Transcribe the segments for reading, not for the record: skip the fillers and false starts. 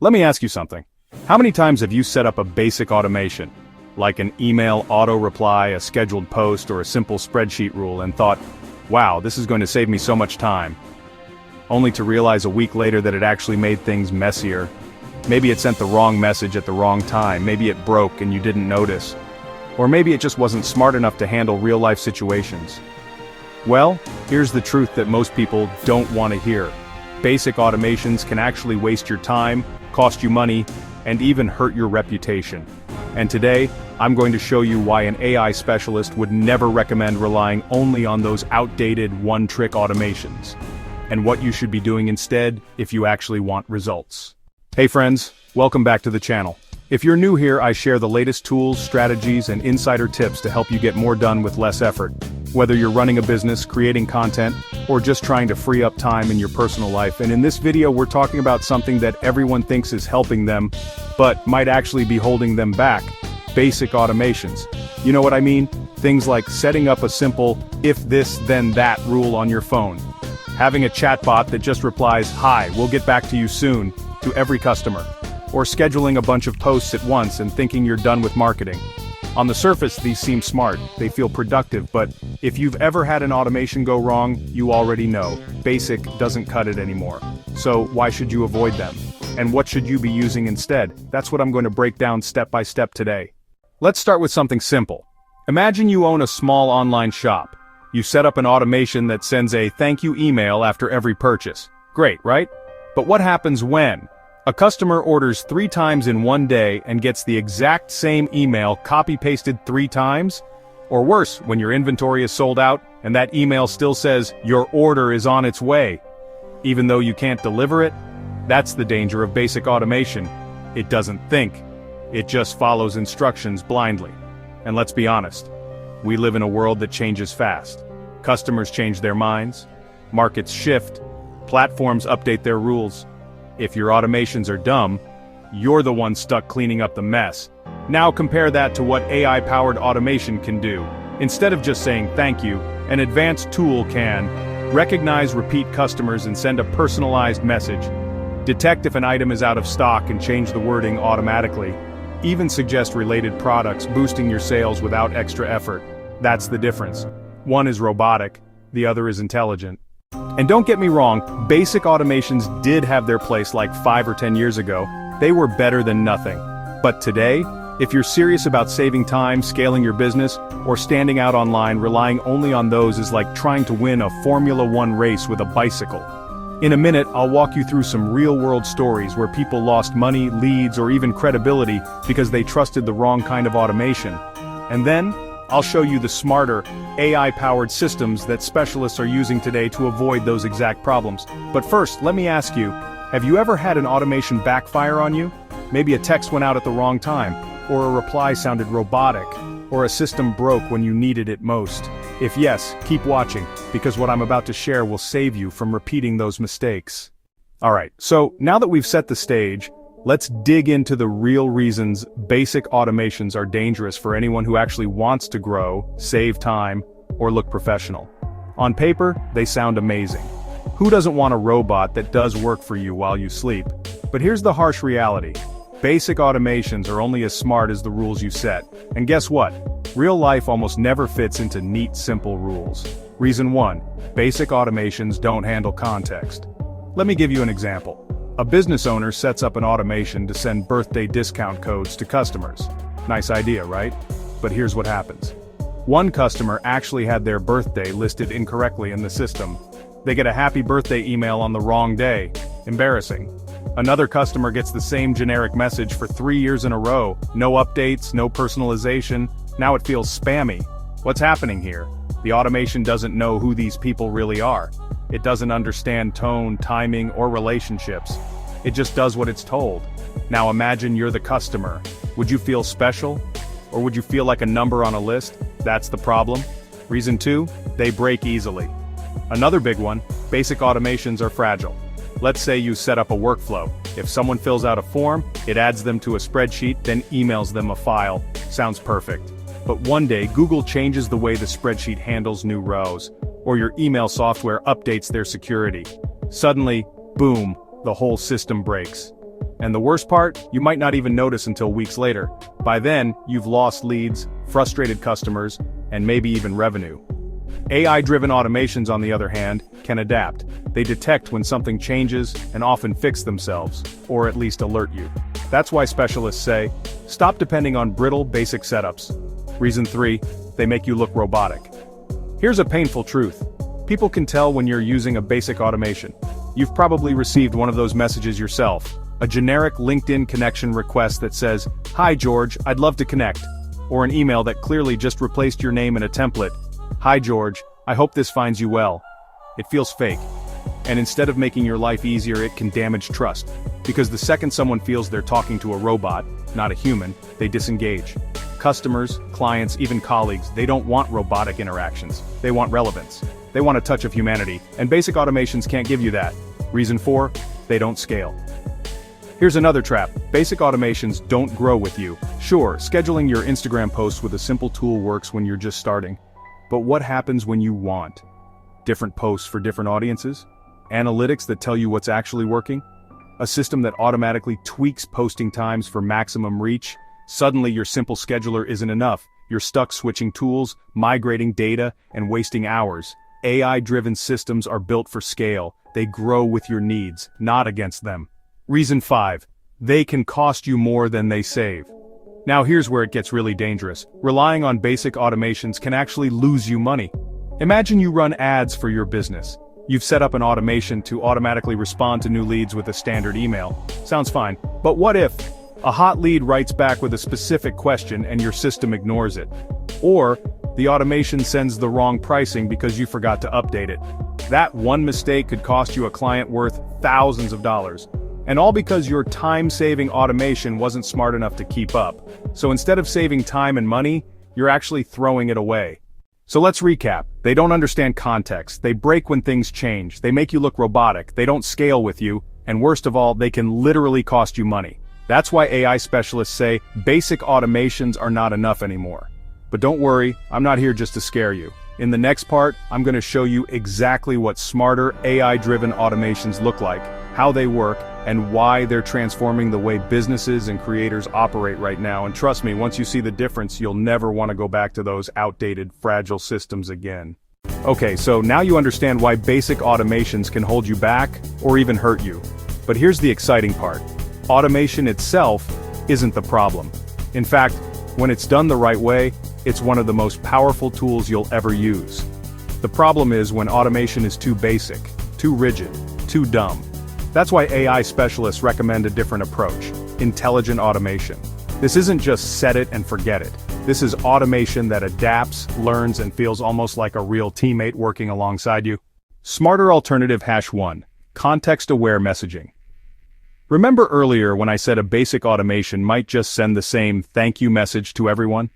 Let me ask you something. How many times have you set up a basic automation, like an email auto-reply, a scheduled post, or a simple spreadsheet rule, and thought, wow, this is going to save me so much time, only to realize a week later that it actually made things messier? Maybe it sent the wrong message at the wrong time, maybe it broke and you didn't notice, or maybe it just wasn't smart enough to handle real-life situations. Well, here's the truth that most people don't want to hear. Basic automations can actually waste your time, cost you money, and even hurt your reputation. And today, I'm going to show you why an AI specialist would never recommend relying only on those outdated one-trick automations, and what you should be doing instead if you actually want results. Hey friends, welcome back to the channel. If you're new here, I share the latest tools, strategies, and insider tips to help you get more done with less effort. Whether you're running a business, creating content, or just trying to free up time in your personal life. And in this video, we're talking about something that everyone thinks is helping them, but might actually be holding them back. Basic automations. You know what I mean? Things like setting up a simple, if this then that rule on your phone. Having a chatbot that just replies, "Hi, we'll get back to you soon," to every customer. Or scheduling a bunch of posts at once and thinking you're done with marketing. On the surface, these seem smart, they feel productive, but if you've ever had an automation go wrong, you already know, basic doesn't cut it anymore. So why should you avoid them? And what should you be using instead? That's what I'm going to break down step by step today. Let's start with something simple. Imagine you own a small online shop. You set up an automation that sends a thank you email after every purchase. Great, right? But what happens when a customer orders 3 times in one day and gets the exact same email copy-pasted 3 times? Or worse, when your inventory is sold out, and that email still says, your order is on its way, even though you can't deliver it? That's the danger of basic automation. It doesn't think. It just follows instructions blindly. And let's be honest, we live in a world that changes fast. Customers change their minds, markets shift, platforms update their rules. If your automations are dumb, you're the one stuck cleaning up the mess. Now compare that to what AI-powered automation can do. Instead of just saying thank you, an advanced tool can recognize repeat customers and send a personalized message, detect if an item is out of stock and change the wording automatically, even suggest related products, boosting your sales without extra effort. That's the difference. One is robotic, the other is intelligent. And don't get me wrong, basic automations did have their place like 5 or 10 years ago. They were better than nothing. But today, if you're serious about saving time, scaling your business, or standing out online, relying only on those is like trying to win a Formula One race with a bicycle. In a minute, I'll walk you through some real-world stories where people lost money, leads, or even credibility because they trusted the wrong kind of automation. And then, I'll show you the smarter, AI-powered systems that specialists are using today to avoid those exact problems. But first, let me ask you, have you ever had an automation backfire on you? Maybe a text went out at the wrong time, or a reply sounded robotic, or a system broke when you needed it most. If yes, keep watching, because what I'm about to share will save you from repeating those mistakes. Alright, so now that we've set the stage, let's dig into the real reasons basic automations are dangerous for anyone who actually wants to grow, save time, or look professional. On paper, they sound amazing. Who doesn't want a robot that does work for you while you sleep? But here's the harsh reality. Basic automations are only as smart as the rules you set. And guess what? Real life almost never fits into neat, simple rules. Reason 1. Basic automations don't handle context. Let me give you an example. A business owner sets up an automation to send birthday discount codes to customers. Nice idea, right? But here's what happens. One customer actually had their birthday listed incorrectly in the system. They get a happy birthday email on the wrong day. Embarrassing. Another customer gets the same generic message for 3 years in a row. No updates, no personalization. Now it feels spammy. What's happening here? The automation doesn't know who these people really are. It doesn't understand tone, timing, or relationships. It just does what it's told. Now imagine you're the customer. Would you feel special? Or would you feel like a number on a list? That's the problem. Reason 2, they break easily. Another big one, basic automations are fragile. Let's say you set up a workflow. If someone fills out a form, it adds them to a spreadsheet, then emails them a file. Sounds perfect. But one day, Google changes the way the spreadsheet handles new rows, or your email software updates their security. Suddenly, boom, the whole system breaks. And the worst part, you might not even notice until weeks later. By then, you've lost leads, frustrated customers, and maybe even revenue. AI-driven automations, on the other hand, can adapt. They detect when something changes and often fix themselves, or at least alert you. That's why specialists say, stop depending on brittle, basic setups. Reason 3, they make you look robotic. Here's a painful truth. People can tell when you're using a basic automation. You've probably received one of those messages yourself. A generic LinkedIn connection request that says, "Hi George, I'd love to connect." Or an email that clearly just replaced your name in a template. "Hi George, I hope this finds you well." It feels fake. And instead of making your life easier, it can damage trust. Because the second someone feels they're talking to a robot, not a human, they disengage. Customers, clients, even colleagues, they don't want robotic interactions. They want relevance. They want a touch of humanity, and basic automations can't give you that. Reason 4, they don't scale. Here's another trap. Basic automations don't grow with you. Sure, scheduling your Instagram posts with a simple tool works when you're just starting. But what happens when you want different posts for different audiences? Analytics that tell you what's actually working? A system that automatically tweaks posting times for maximum reach? Suddenly your simple scheduler isn't enough. You're stuck switching tools, migrating data, and wasting hours. AI-driven systems are built for scale. They grow with your needs, not against them. Reason 5. They can cost you more than they save. Now here's where it gets really dangerous. Relying on basic automations can actually lose you money. Imagine you run ads for your business. You've set up an automation to automatically respond to new leads with a standard email. Sounds fine. But what if a hot lead writes back with a specific question and your system ignores it? Or the automation sends the wrong pricing because you forgot to update it. That one mistake could cost you a client worth thousands of dollars. And all because your time-saving automation wasn't smart enough to keep up. So instead of saving time and money, you're actually throwing it away. So let's recap. They don't understand context. They break when things change. They make you look robotic. They don't scale with you. And worst of all, they can literally cost you money. That's why AI specialists say basic automations are not enough anymore. But don't worry, I'm not here just to scare you. In the next part, I'm going to show you exactly what smarter AI-driven automations look like, how they work, and why they're transforming the way businesses and creators operate right now. And trust me, once you see the difference, you'll never want to go back to those outdated, fragile systems again. Okay, so now you understand why basic automations can hold you back, or even hurt you. But here's the exciting part. Automation itself isn't the problem. In fact, when it's done the right way, it's one of the most powerful tools you'll ever use. The problem is when automation is too basic, too rigid, too dumb. That's why AI specialists recommend a different approach: intelligent automation. This isn't just set it and forget it. This is automation that adapts, learns, and feels almost like a real teammate working alongside you. Smarter alternative #1. Context-aware messaging. Remember earlier when I said a basic automation might just send the same thank you message to everyone?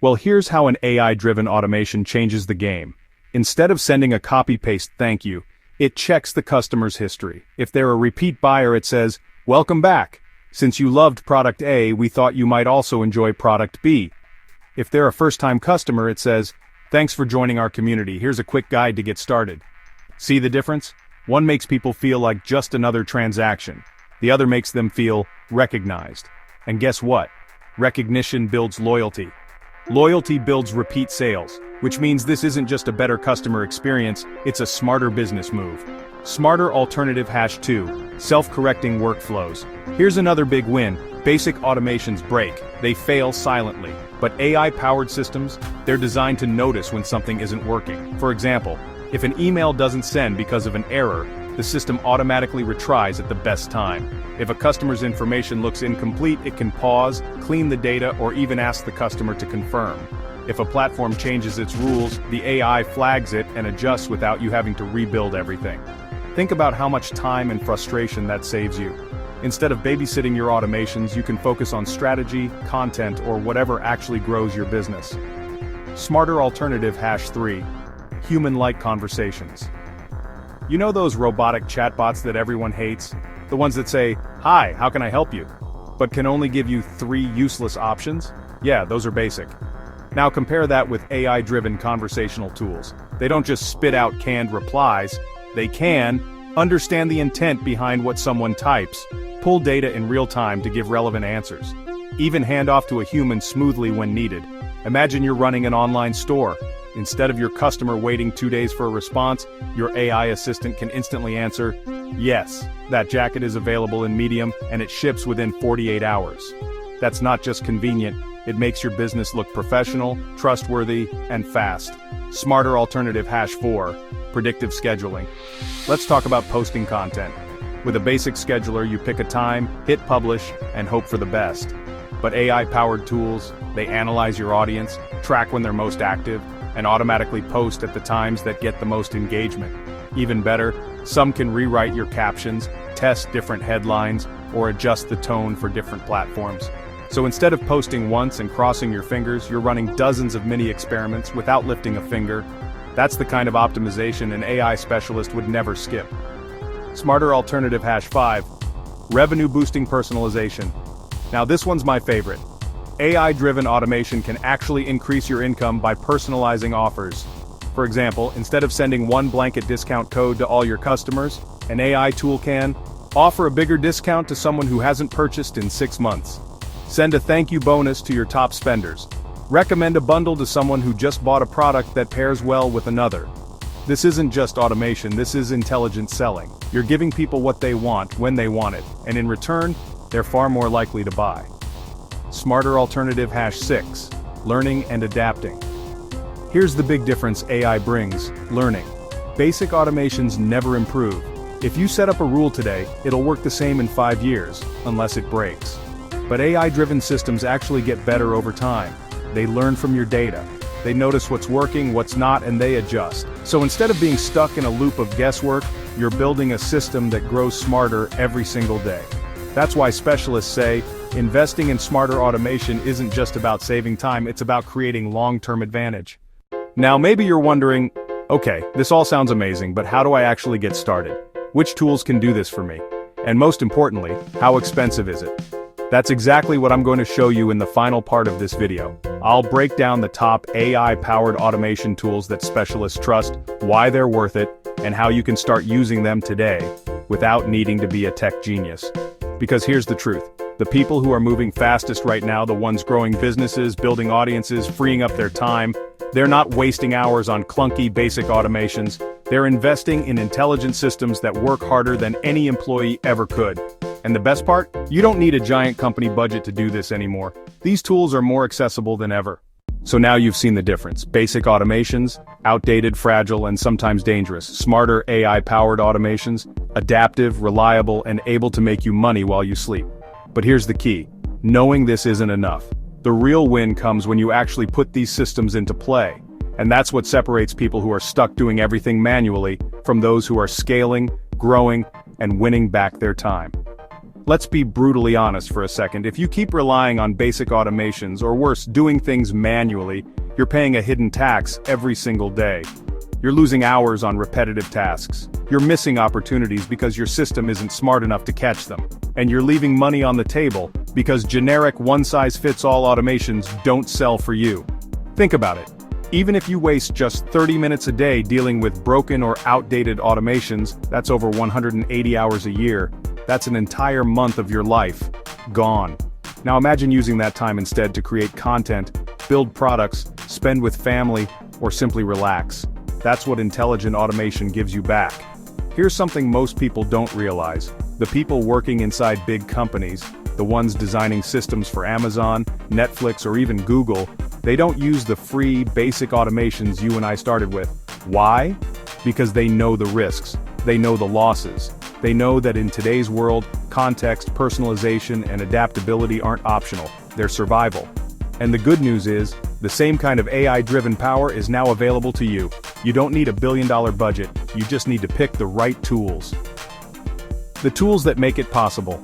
Well, here's how an AI-driven automation changes the game. Instead of sending a copy-paste thank you, it checks the customer's history. If they're a repeat buyer, it says, "Welcome back. Since you loved product A, we thought you might also enjoy product B." If they're a first-time customer, it says, "Thanks for joining our community. Here's a quick guide to get started." See the difference? One makes people feel like just another transaction. The other makes them feel recognized. And guess what? Recognition builds loyalty. Loyalty builds repeat sales, which means this isn't just a better customer experience, it's a smarter business move. Smarter alternative #2, self-correcting workflows. Here's another big win. Basic automations break, they fail silently. But AI-powered systems, they're designed to notice when something isn't working. For example, if an email doesn't send because of an error, the system automatically retries at the best time. If a customer's information looks incomplete, it can pause, clean the data, or even ask the customer to confirm. If a platform changes its rules, the AI flags it and adjusts without you having to rebuild everything. Think about how much time and frustration that saves you. Instead of babysitting your automations, you can focus on strategy, content, or whatever actually grows your business. Smarter alternative #3, human-like conversations. You know those robotic chatbots that everyone hates? The ones that say, "Hi, how can I help you?" but can only give you 3 useless options? Yeah, those are basic. Now compare that with AI-driven conversational tools. They don't just spit out canned replies. They can understand the intent behind what someone types, pull data in real time to give relevant answers. Even hand off to a human smoothly when needed. Imagine you're running an online store. Instead of your customer waiting 2 days for a response, your AI assistant can instantly answer, "Yes, that jacket is available in medium and it ships within 48 hours." That's not just convenient, it makes your business look professional, trustworthy, and fast. Smarter alternative #4, predictive scheduling. Let's talk about posting content. With a basic scheduler, you pick a time, hit publish, and hope for the best. But AI-powered tools, they analyze your audience, track when they're most active, and automatically post at the times that get the most engagement. Even better, some can rewrite your captions, test different headlines, or adjust the tone for different platforms. So instead of posting once and crossing your fingers, you're running dozens of mini experiments without lifting a finger. That's the kind of optimization an AI specialist would never skip. Smarter alternative #5, revenue-boosting personalization. Now this one's my favorite. AI-driven automation can actually increase your income by personalizing offers. For example, instead of sending one blanket discount code to all your customers, an AI tool can offer a bigger discount to someone who hasn't purchased in 6 months. Send a thank you bonus to your top spenders. Recommend a bundle to someone who just bought a product that pairs well with another. This isn't just automation, this is intelligent selling. You're giving people what they want when they want it, and in return, they're far more likely to buy. Smarter alternative #6, learning and adapting. Here's the big difference AI brings, learning. Basic automations never improve. If you set up a rule today, it'll work the same in 5 years, unless it breaks. But AI-driven systems actually get better over time. They learn from your data. They notice what's working, what's not, and they adjust. So instead of being stuck in a loop of guesswork, you're building a system that grows smarter every single day. That's why specialists say, investing in smarter automation isn't just about saving time, it's about creating long-term advantage. Now maybe you're wondering, okay, this all sounds amazing, but how do I actually get started? Which tools can do this for me? And most importantly, how expensive is it? That's exactly what I'm going to show you in the final part of this video. I'll break down the top AI-powered automation tools that specialists trust, why they're worth it, and how you can start using them today, without needing to be a tech genius. Because here's the truth. The people who are moving fastest right now, the ones growing businesses, building audiences, freeing up their time, they're not wasting hours on clunky basic automations. They're investing in intelligent systems that work harder than any employee ever could. And the best part? You don't need a giant company budget to do this anymore. These tools are more accessible than ever. So now you've seen the difference. Basic automations, outdated, fragile, and sometimes dangerous. Smarter AI-powered automations, adaptive, reliable, and able to make you money while you sleep. But here's the key. Knowing this isn't enough. The real win comes when you actually put these systems into play. And that's what separates people who are stuck doing everything manually from those who are scaling, growing, and winning back their time. Let's be brutally honest for a second. If you keep relying on basic automations, or worse, doing things manually, you're paying a hidden tax every single day. You're losing hours on repetitive tasks. You're missing opportunities because your system isn't smart enough to catch them. And you're leaving money on the table because generic one-size-fits-all automations don't sell for you. Think about it. Even if you waste just 30 minutes a day dealing with broken or outdated automations, that's over 180 hours a year. That's an entire month of your life gone. Now imagine using that time instead to create content, build products, spend with family, or simply relax. That's what intelligent automation gives you back. Here's something most people don't realize. The people working inside big companies, the ones designing systems for Amazon, Netflix, or even Google, they don't use the free, basic automations you and I started with. Why? Because they know the risks. They know the losses. They know that in today's world, context, personalization, and adaptability aren't optional. They're survival. And the good news is, the same kind of AI-driven power is now available to you. You don't need a billion-dollar budget, you just need to pick the right tools. The tools that make it possible.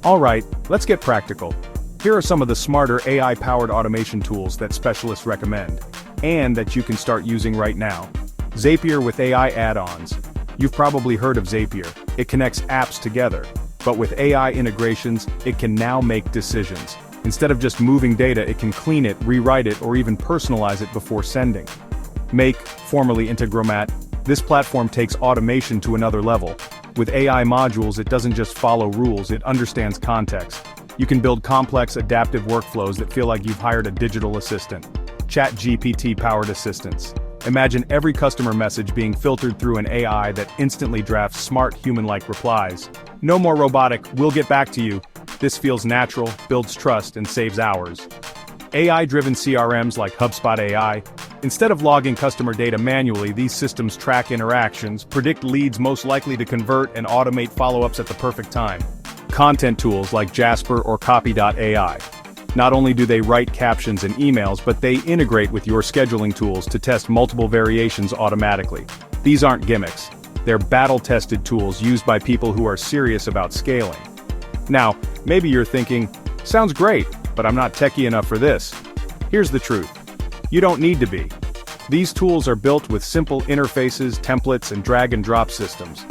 Alright, let's get practical. Here are some of the smarter AI-powered automation tools that specialists recommend, and that you can start using right now. Zapier with AI add-ons. You've probably heard of Zapier. It connects apps together. But with AI integrations, it can now make decisions. Instead of just moving data, it can clean it, rewrite it, or even personalize it before sending. Make, formerly Integromat, this platform takes automation to another level. With AI modules, it doesn't just follow rules, it understands context. You can build complex, adaptive workflows that feel like you've hired a digital assistant. ChatGPT-powered assistants. Imagine every customer message being filtered through an AI that instantly drafts smart, human-like replies. No more robotic, "we'll get back to you." This feels natural, builds trust, and saves hours. AI-driven CRMs like HubSpot AI. Instead of logging customer data manually, these systems track interactions, predict leads most likely to convert, and automate follow-ups at the perfect time. Content tools like Jasper or Copy.ai. Not only do they write captions and emails, but they integrate with your scheduling tools to test multiple variations automatically. These aren't gimmicks. They're battle-tested tools used by people who are serious about scaling. Now, maybe you're thinking, sounds great, but I'm not techie enough for this. Here's the truth. You don't need to be. These tools are built with simple interfaces, templates, and drag-and-drop systems.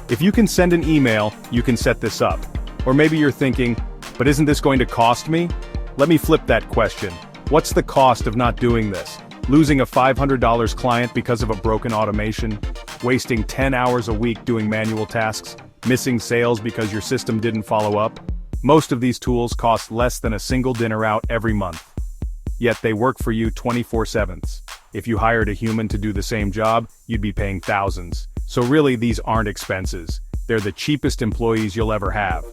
If you can send an email, you can set this up. Or maybe you're thinking, but isn't this going to cost me? Let me flip that question. What's the cost of not doing this? Losing a $500 client because of a broken automation? Wasting 10 hours a week doing manual tasks? Missing sales because your system didn't follow up? Most of these tools cost less than a single dinner out every month. Yet they work for you 24/7. If you hired a human to do the same job, you'd be paying thousands. So really, these aren't expenses. They're the cheapest employees you'll ever have.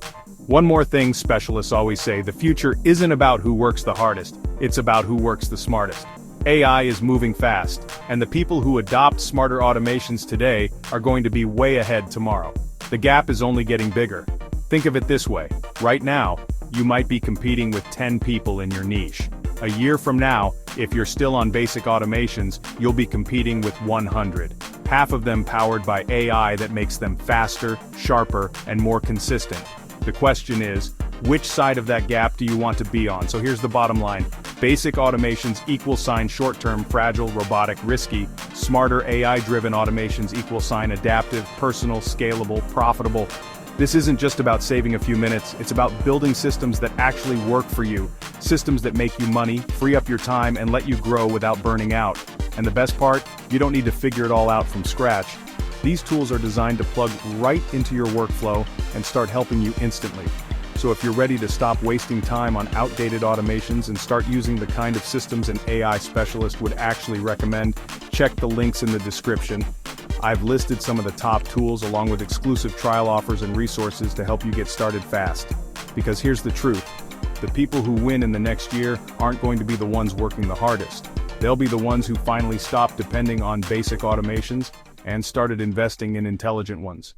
One more thing specialists always say, the future isn't about who works the hardest, it's about who works the smartest. AI is moving fast, and the people who adopt smarter automations today are going to be way ahead tomorrow. The gap is only getting bigger. Think of it this way, right now, you might be competing with 10 people in your niche. A year from now, if you're still on basic automations, you'll be competing with 100. Half of them powered by AI that makes them faster, sharper, and more consistent. The question is, which side of that gap do you want to be on? So here's the bottom line. Basic automations equal sign short-term, fragile, robotic, risky. Smarter AI-driven automations equal sign adaptive, personal, scalable, profitable. This isn't just about saving a few minutes, it's about building systems that actually work for you. Systems that make you money, free up your time, and let you grow without burning out. And the best part, you don't need to figure it all out from scratch. These tools are designed to plug right into your workflow and start helping you instantly. So if you're ready to stop wasting time on outdated automations and start using the kind of systems an AI specialist would actually recommend, check the links in the description. I've listed some of the top tools along with exclusive trial offers and resources to help you get started fast. Because here's the truth, the people who win in the next year aren't going to be the ones working the hardest. They'll be the ones who finally stopped depending on basic automations and started investing in intelligent ones.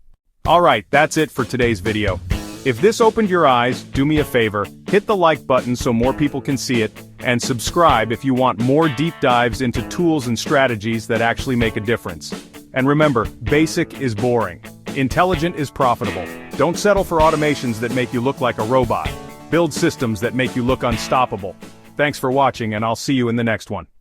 Alright, that's it for today's video. If this opened your eyes, do me a favor, hit the like button so more people can see it, and subscribe if you want more deep dives into tools and strategies that actually make a difference. And remember, basic is boring. Intelligent is profitable. Don't settle for automations that make you look like a robot. Build systems that make you look unstoppable. Thanks for watching, and I'll see you in the next one.